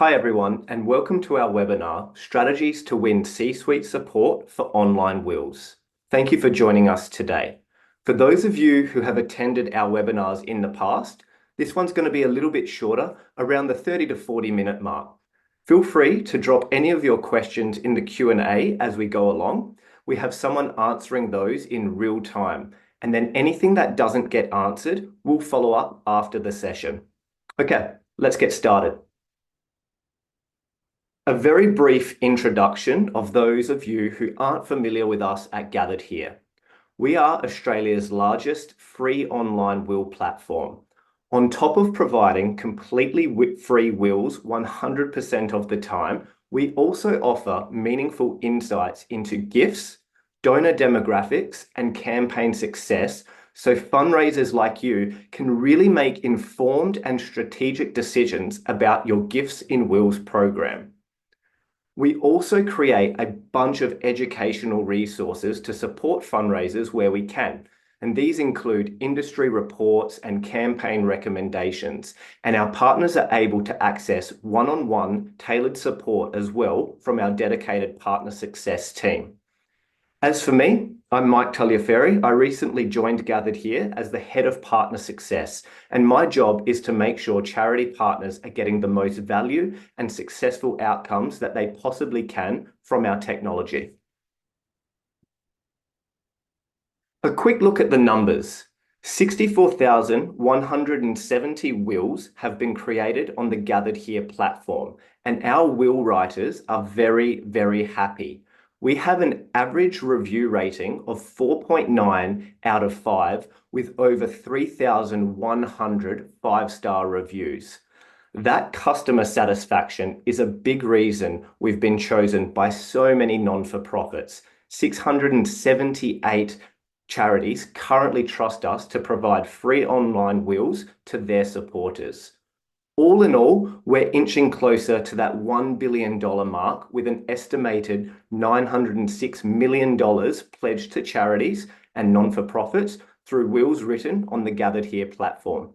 Hi everyone, and welcome to our webinar, Strategies to Win C-Suite Support for Online Wills. Thank you for joining us today. For those of you who have attended our webinars in the past, this one's going to be a little bit shorter, around the 30 to 40 minute mark. Feel free to drop any of your questions in the Q&A as we go along. We have someone answering those in real time, and then anything that doesn't get answered, we'll follow up after the session. Okay, let's get started. A very brief introduction of those of you who aren't familiar with us at Gathered Here. We are Australia's largest free online will platform. On top of providing completely free wills 100% of the time, we also offer meaningful insights into gifts, donor demographics, and campaign success, so fundraisers like you can really make informed and strategic decisions about your Gifts in Wills program. We also create a bunch of educational resources to support fundraisers where we can, and these include industry reports and campaign recommendations, and our partners are able to access one-on-one tailored support as well from our dedicated partner success team. As for me, I'm Mike Taliaferri. I recently joined Gathered Here as the head of partner success, and my job is to make sure charity partners are getting the most value and successful outcomes that they possibly can from our technology. A quick look at the numbers. 64,170 wills have been created on the Gathered Here platform, and our will writers are very, very happy. We have an average review rating of 4.9 out of 5 with over 3,100 five-star reviews. That customer satisfaction is a big reason we've been chosen by so many non-for-profits. 678 charities currently trust us to provide free online wills to their supporters. All in all, we're inching closer to that $1 billion mark with an estimated $906 million pledged to charities and non-for-profits through wills written on the Gathered Here platform.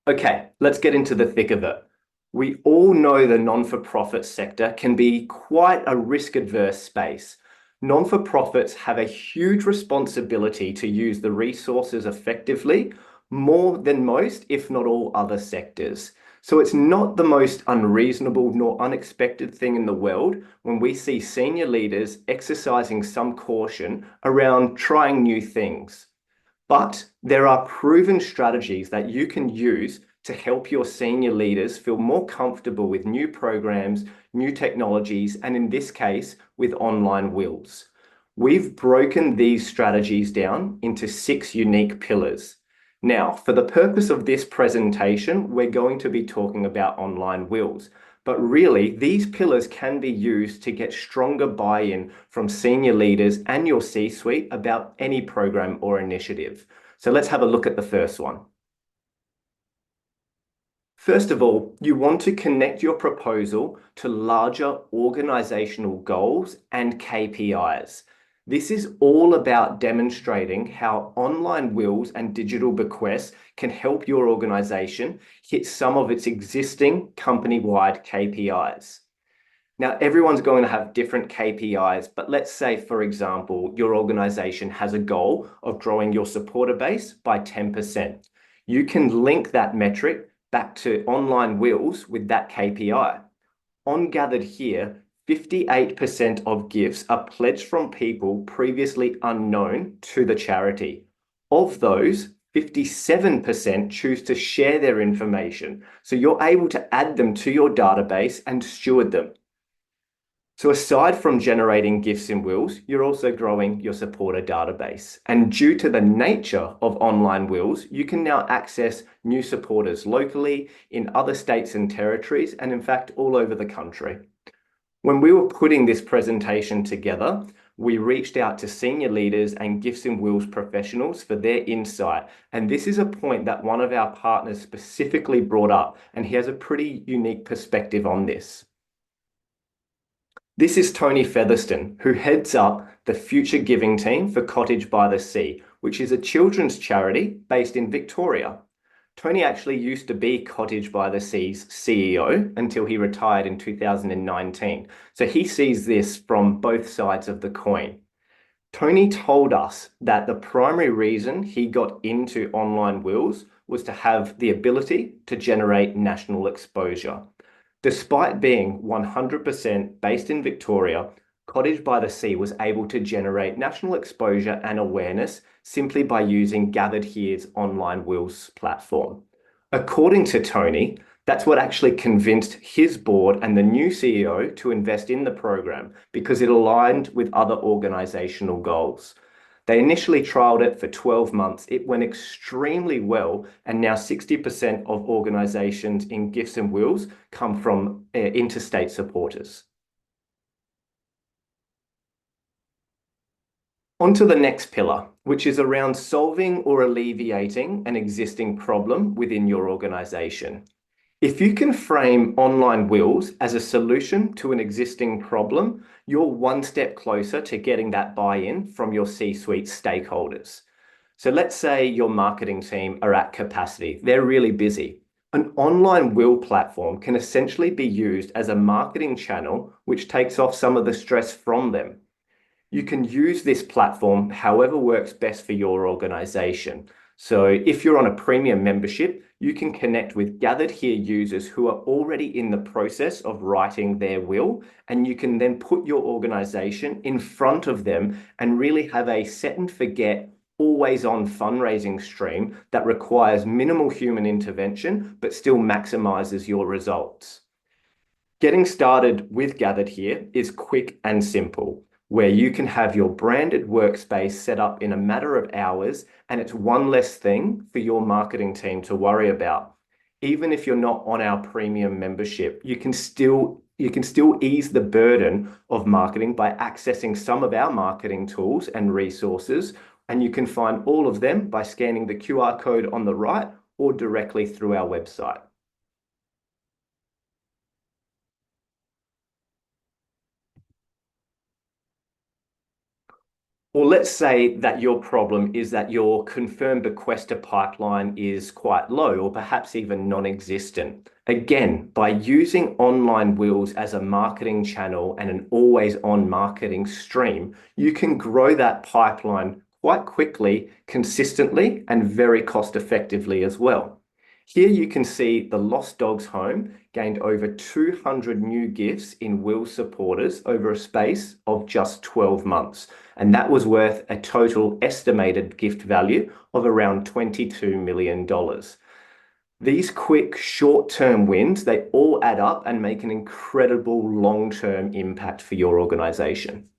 Okay, let's get into the thick of it. We all know the non-for-profit sector can be quite a risk-averse space. Non-for-profits have a huge responsibility to use the resources effectively, more than most, if not all, other sectors. So it's not the most unreasonable nor unexpected thing in the world when we see senior leaders exercising some caution around trying new things. But there are proven strategies that you can use to help your senior leaders feel more comfortable with new programs, new technologies, and in this case, with online wills. We've broken these strategies down into 6 unique pillars. Now, for the purpose of this presentation, we're going to be talking about online wills, but really these pillars can be used to get stronger buy-in from senior leaders and your C-suite about any program or initiative. So let's have a look at the first one. First of all, you want to connect your proposal to larger organizational goals and KPIs. This is all about demonstrating how online wills and digital bequests can help your organization hit some of its existing company-wide KPIs. Now, everyone's going to have different KPIs, but let's say, for example, your organization has a goal of growing your supporter base by 10%. You can link that metric back to online wills with that KPI. On Gathered Here, 58% of gifts are pledged from people previously unknown to the charity. Of those, 57% choose to share their information, so you're able to add them to your database and steward them. So aside from generating gifts in wills, you're also growing your supporter database. And due to the nature of online wills, you can now access new supporters locally, in other states and territories, and in fact, all over the country. When we were putting this presentation together, we reached out to senior leaders and Gifts in Wills professionals for their insight. And this is a point that one of our partners specifically brought up, and he has a pretty unique perspective on this. This is Tony Featherston, who heads up the Future Giving team for Cottage by the Sea, which is a children's charity based in Victoria. Tony actually used to be Cottage by the Sea's CEO until he retired in 2019. So he sees this from both sides of the coin. Tony told us that the primary reason he got into online wills was to have the ability to generate national exposure. Despite being 100% based in Victoria, Cottage by the Sea was able to generate national exposure and awareness simply by using Gathered Here's online wills platform. According to Tony, that's what actually convinced his board and the new CEO to invest in the program because it aligned with other organizational goals. They initially trialed it for 12 months. It went extremely well, and now 60% of organizations in gifts and wills come from interstate supporters. On to the next pillar, which is around solving or alleviating an existing problem within your organization. If you can frame online wills as a solution to an existing problem, you're one step closer to getting that buy-in from your C-suite stakeholders. So let's say your marketing team are at capacity. They're really busy. An online will platform can essentially be used as a marketing channel, which takes off some of the stress from them. You can use this platform however works best for your organization. So if you're on a premium membership, you can connect with Gathered Here users who are already in the process of writing their will, and you can then put your organization in front of them and really have a set and forget, always on fundraising stream that requires minimal human intervention, but still maximizes your results. Getting started with Gathered Here is quick and simple, where you can have your branded workspace set up in a matter of hours, and it's one less thing for your marketing team to worry about. Even if you're not on our premium membership, you can still ease the burden of marketing by accessing some of our marketing tools and resources, and you can find all of them by scanning the QR code on the right or directly through our website. Or let's say that your problem is that your confirmed bequester pipeline is quite low or perhaps even non-existent. Again, by using online wills as a marketing channel and an always-on marketing stream, you can grow that pipeline quite quickly, consistently, and very cost-effectively as well. Here you can see the Lost Dogs Home gained over 200 new gifts in will supporters over a space of just 12 months. And that was worth a total estimated gift value of around $22 million. These quick short-term wins, they all add up and make an incredible long-term impact for your organization.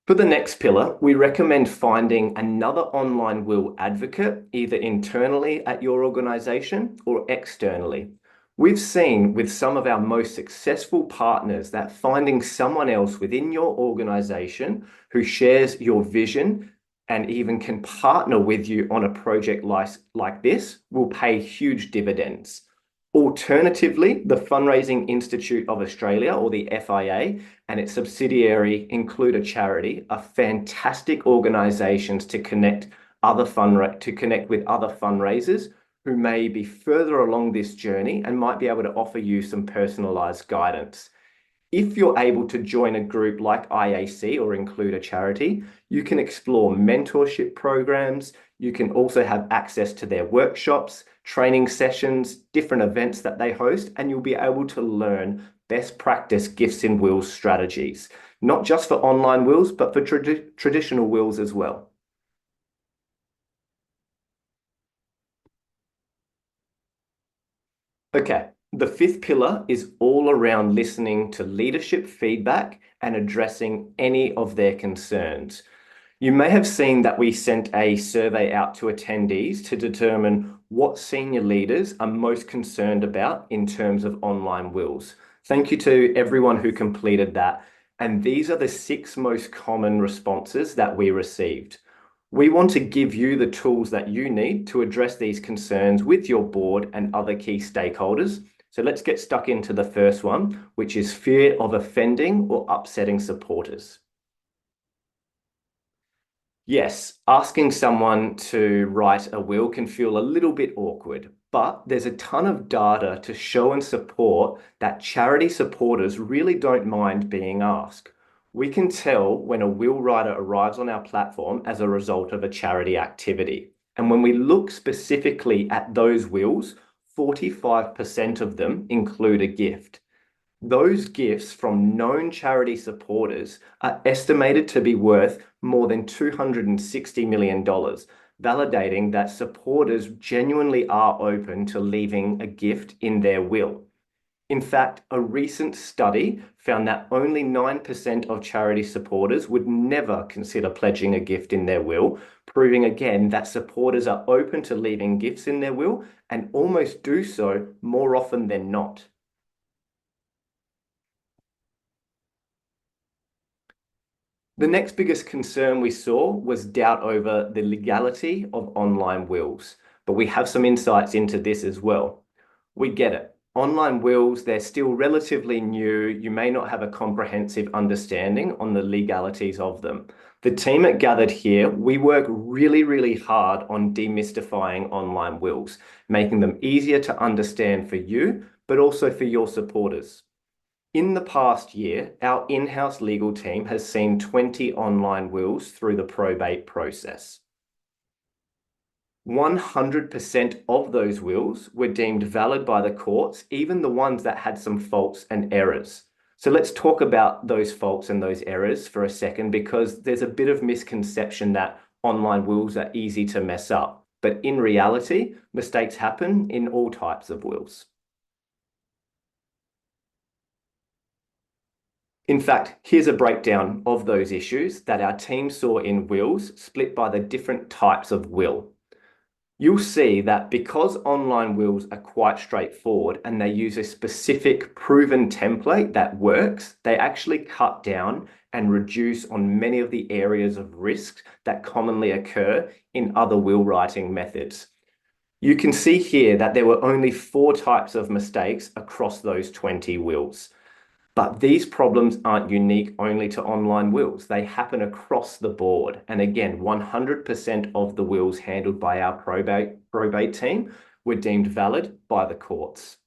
For the next pillar, we recommend finding another online will advocate, either internally at your organization or externally. We've seen with some of our most successful partners that finding someone else within your organization who shares your vision and even can partner with you on a project like this will pay huge dividends. Alternatively, the Fundraising Institute of Australia, or the FIA, and its subsidiary Include a Charity are fantastic organizations to connect with other fundraisers who may be further along this journey and might be able to offer you some personalized guidance. If you're able to join a group like IAC or Include a Charity, you can explore mentorship programs. You can also have access to their workshops, training sessions, different events that they host, and you'll be able to learn best practice gifts in wills strategies, not just for online wills, but for traditional wills as well. Okay, the fifth pillar is all around listening to leadership feedback and addressing any of their concerns. You may have seen that we sent a survey out to attendees to determine what senior leaders are most concerned about in terms of online wills. Thank you to everyone who completed that. And these are the 6 most common responses that we received. We want to give you the tools that you need to address these concerns with your board and other key stakeholders. So let's get stuck into the first one, which is fear of offending or upsetting supporters. Yes, asking someone to write a will can feel a little bit awkward, but there's a ton of data to show and support that charity supporters really don't mind being asked. We can tell when a will writer arrives on our platform as a result of a charity activity. And when we look specifically at those wills, 45% of them include a gift. Those gifts from known charity supporters are estimated to be worth more than $260 million, validating that supporters genuinely are open to leaving a gift in their will. In fact, a recent study found that only 9% of charity supporters would never consider pledging a gift in their will, proving again that supporters are open to leaving gifts in their will and almost do so more often than not. The next biggest concern we saw was doubt over the legality of online wills, but we have some insights into this as well. We get it. Online wills, they're still relatively new. You may not have a comprehensive understanding on the legalities of them. The team at Gathered Here, we work really, really hard on demystifying online wills, making them easier to understand for you, but also for your supporters. In the past year, our in-house legal team has seen 20 online wills through the probate process. 100% of those wills were deemed valid by the courts, even the ones that had some faults and errors. So let's talk about those faults and those errors for a second, because there's a bit of misconception that online wills are easy to mess up. But in reality, mistakes happen in all types of wills. In fact, here's a breakdown of those issues that our team saw in wills split by the different types of will. You'll see that because online wills are quite straightforward and they use a specific proven template that works, they actually cut down and reduce on many of the areas of risk that commonly occur in other will writing methods. You can see here that there were only 4 types of mistakes across those 20 wills. But these problems aren't unique only to online wills. They happen across the board. And again, 100% of the wills handled by our probate team were deemed valid by the courts.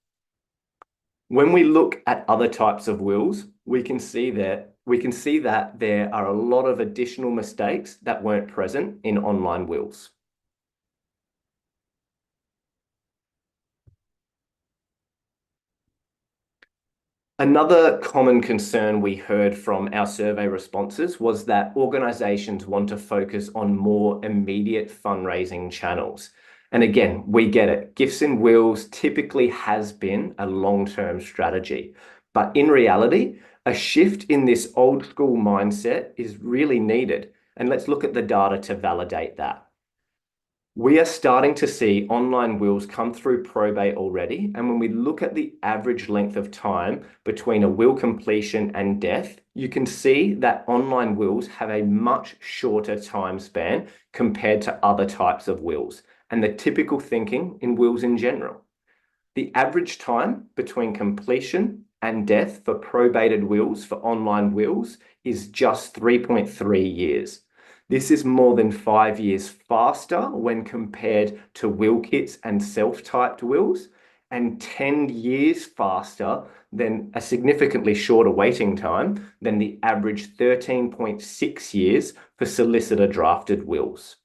When we look at other types of wills, we can see that there are a lot of additional mistakes that weren't present in online wills. Another common concern we heard from our survey responses was that organizations want to focus on more immediate fundraising channels. And again, we get it. Gifts and wills typically has been a long-term strategy. But in reality, a shift in this old school mindset is really needed. And let's look at the data to validate that. We are starting to see online wills come through probate already. And when we look at the average length of time between a will completion and death, you can see that online wills have a much shorter time span compared to other types of wills and the typical thinking in wills in general. The average time between completion and death for probated wills for online wills is just 3.3 years. This is more than 5 years faster when compared to will kits and self-typed wills, and 10 years faster than a significantly shorter waiting time than the average 13.6 years for solicitor drafted wills.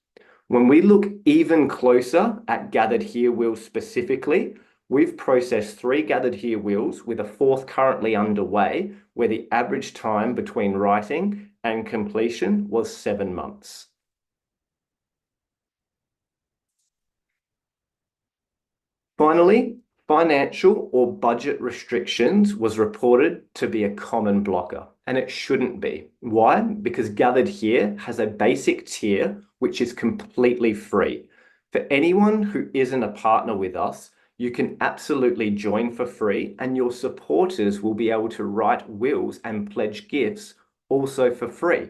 When we look even closer at Gathered Here wills specifically, we've processed 3 Gathered Here wills with a 4th currently underway, where the average time between writing and completion was 7 months. Finally, financial or budget restrictions was reported to be a common blocker, and it shouldn't be. Why? Because Gathered Here has a basic tier which is completely free. For anyone who isn't a partner with us, you can absolutely join for free, and your supporters will be able to write wills and pledge gifts also for free.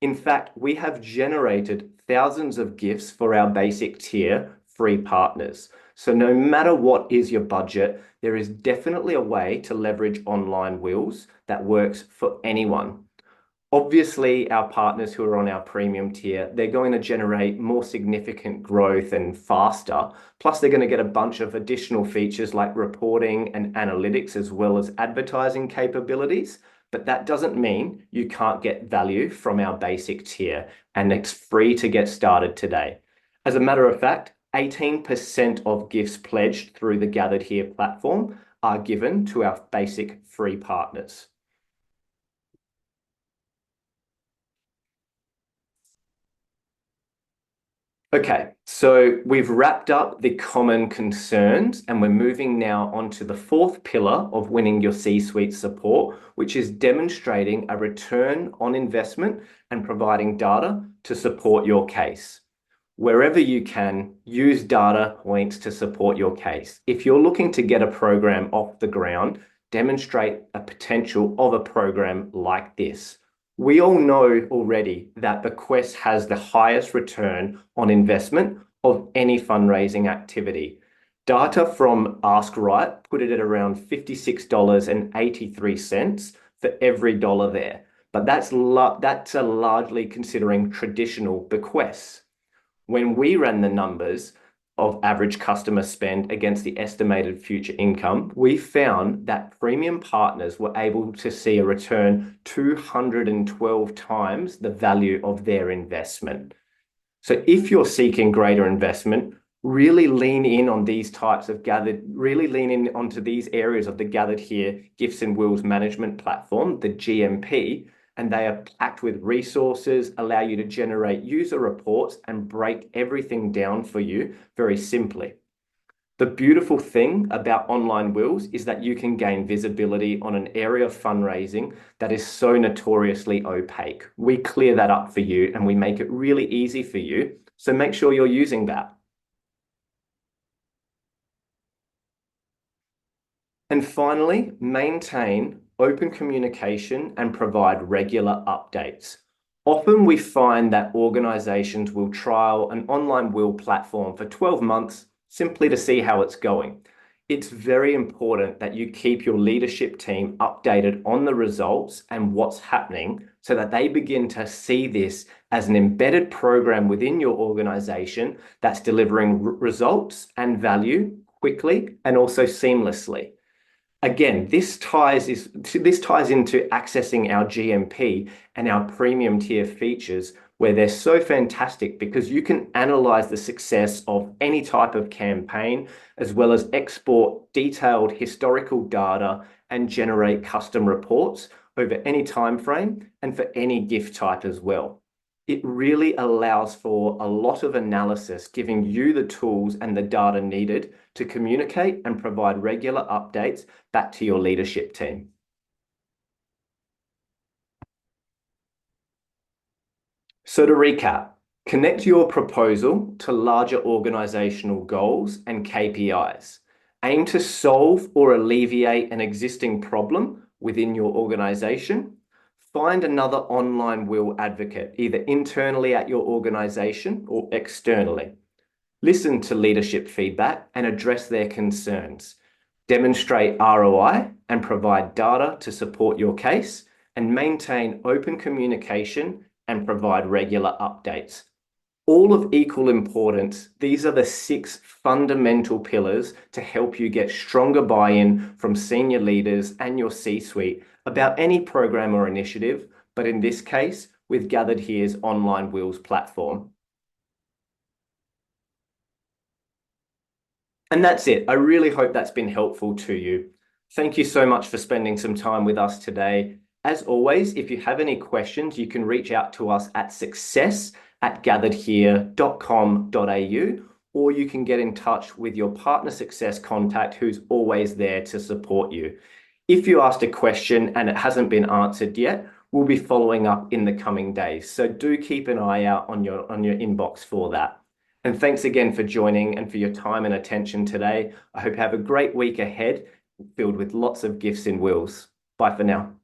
In fact, we have generated thousands of gifts for our basic tier free partners. So no matter what is your budget, there is definitely a way to leverage online wills that works for anyone. Obviously, our partners who are on our premium tier, they're going to generate more significant growth and faster. Plus, they're going to get a bunch of additional features like reporting and analytics, as well as advertising capabilities. But that doesn't mean you can't get value from our basic tier, and it's free to get started today. As a matter of fact, 18% of gifts pledged through the Gathered Here platform are given to our basic free partners. Okay, so we've wrapped up the common concerns and we're moving now onto the fourth pillar of winning your C-suite support, which is demonstrating a return on investment and providing data to support your case. Wherever you can, use data points to support your case. If you're looking to get a program off the ground, demonstrate a potential of a program like this. We all know already that Bequest has the highest return on investment of any fundraising activity. Data from AskRight put it at around $56.83 for every dollar there. But that's largely considering traditional bequests. When we ran the numbers of average customer spend against the estimated future income, we found that premium partners were able to see a return 212 times the value of their investment. So if you're seeking greater investment, really lean in on these types of really lean in onto these areas of the Gathered Here Gifts and Wills Management Platform, the GMP, and they are packed with resources, allow you to generate user reports and break everything down for you very simply. The beautiful thing about online wills is that you can gain visibility on an area of fundraising that is so notoriously opaque. We clear that up for you and we make it really easy for you. So make sure you're using that. And finally, maintain open communication and provide regular updates. Often we find that organizations will trial an online will platform for 12 months simply to see how it's going. It's very important that you keep your leadership team updated on the results and what's happening so that they begin to see this as an embedded program within your organization that's delivering results and value quickly and also seamlessly. Again, this ties into accessing our GMP and our premium tier features where they're so fantastic because you can analyze the success of any type of campaign as well as export detailed historical data and generate custom reports over any time frame and for any gift type as well. It really allows for a lot of analysis, giving you the tools and the data needed to communicate and provide regular updates back to your leadership team. So to recap, connect your proposal to larger organizational goals and KPIs. Aim to solve or alleviate an existing problem within your organization. Find another online will advocate, either internally at your organization or externally. Listen to leadership feedback and address their concerns. Demonstrate ROI and provide data to support your case, and maintain open communication and provide regular updates. All of equal importance, these are the 6 fundamental pillars to help you get stronger buy-in from senior leaders and your C-suite about any program or initiative, but in this case, with Gathered Here's online wills platform. And that's it. I really hope that's been helpful to you. Thank you so much for spending some time with us today. As always, if you have any questions, you can reach out to us at success@gatheredhere.com.au, or you can get in touch with your partner success contact who's always there to support you. If you asked a question and it hasn't been answered yet, we'll be following up in the coming days. So do keep an eye out on your inbox for that. And thanks again for joining and for your time and attention today. I hope you have a great week ahead filled with lots of gifts and wills. Bye for now.